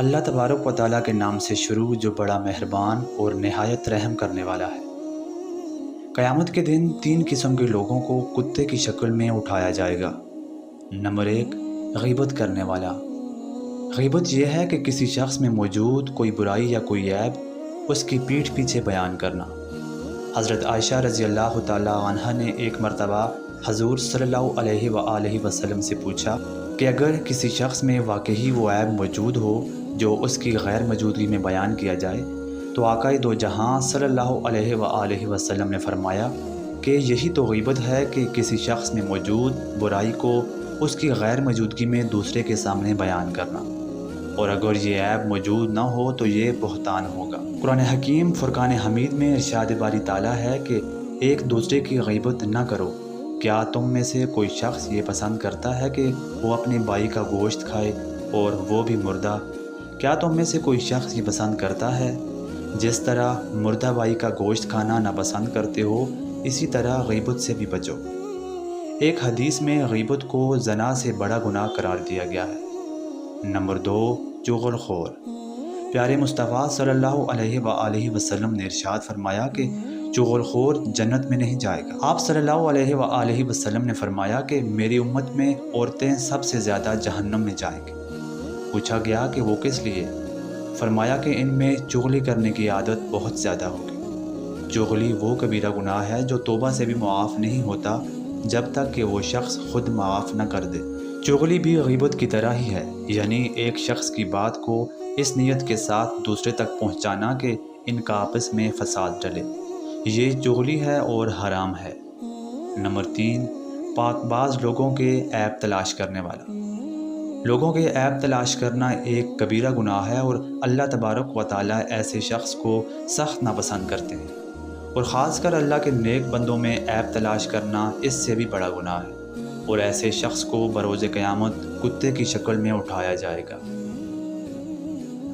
اللہ تبارک و تعالیٰ کے نام سے شروع جو بڑا مہربان اور نہایت رحم کرنے والا ہے۔ قیامت کے دن 3 قسم کے لوگوں کو کتے کی شکل میں اٹھایا جائے گا۔ نمبر 1، غیبت کرنے والا۔ غیبت یہ ہے کہ کسی شخص میں موجود کوئی برائی یا کوئی عیب اس کی پیٹھ پیچھے بیان کرنا۔ حضرت عائشہ رضی اللہ تعالیٰ عنہ نے ایک مرتبہ حضور صلی اللہ علیہ وآلہ وسلم سے پوچھا کہ اگر کسی شخص میں واقعی وہ عیب موجود ہو جو اس کی غیر موجودگی میں بیان کیا جائے تو آقا دو جہاں صلی اللہ علیہ وآلہ وسلم نے فرمایا کہ یہی تو غیبت ہے کہ کسی شخص میں موجود برائی کو اس کی غیر موجودگی میں دوسرے کے سامنے بیان کرنا، اور اگر یہ عیب موجود نہ ہو تو یہ بہتان ہوگا۔ قرآن حکیم فرقان حمید میں ارشاد باری تعالیٰ ہے کہ ایک دوسرے کی غیبت نہ کرو۔ کیا تم میں سے کوئی شخص یہ پسند کرتا ہے کہ وہ اپنے بھائی کا گوشت کھائے اور وہ بھی مردہ؟ کیا تم میں سے کوئی شخص یہ پسند کرتا ہے؟ جس طرح مردہ بھائی کا گوشت کھانا ناپسند کرتے ہو، اسی طرح غیبت سے بھی بچو۔ ایک حدیث میں غیبت کو زنا سے بڑا گناہ قرار دیا گیا ہے۔ نمبر 2، چغل خور۔ پیارے مصطفیٰ صلی اللہ علیہ وآلہ وسلم نے ارشاد فرمایا کہ چغل خور جنت میں نہیں جائے گا۔ آپ صلی اللہ علیہ وآلہ وسلم نے فرمایا کہ میری امت میں عورتیں سب سے زیادہ جہنم میں جائیں گی۔ پوچھا گیا کہ وہ کس لیے؟ فرمایا کہ ان میں چغلی کرنے کی عادت بہت زیادہ ہوگی۔ چغلی وہ کبیرہ گناہ ہے جو توبہ سے بھی معاف نہیں ہوتا جب تک کہ وہ شخص خود معاف نہ کر دے۔ چغلی بھی غیبت کی طرح ہی ہے، یعنی ایک شخص کی بات کو اس نیت کے ساتھ دوسرے تک پہنچانا کہ ان کا آپس میں فساد ڈلے، یہ چغلی ہے اور حرام ہے۔ نمبر 3، پاک باز لوگوں کے عیب تلاش کرنے والا۔ لوگوں کے عیب تلاش کرنا ایک کبیرہ گناہ ہے اور اللہ تبارک و تعالیٰ ایسے شخص کو سخت ناپسند کرتے ہیں، اور خاص کر اللہ کے نیک بندوں میں عیب تلاش کرنا اس سے بھی بڑا گناہ ہے، اور ایسے شخص کو بروز قیامت کتے کی شکل میں اٹھایا جائے گا۔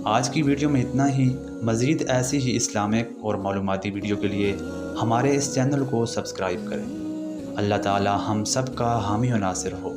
آج کی ویڈیو میں اتنا ہی۔ مزید ایسی ہی اسلامک اور معلوماتی ویڈیو کے لیے ہمارے اس چینل کو سبسکرائب کریں۔ اللہ تعالی ہم سب کا حامی و ناصر ہو۔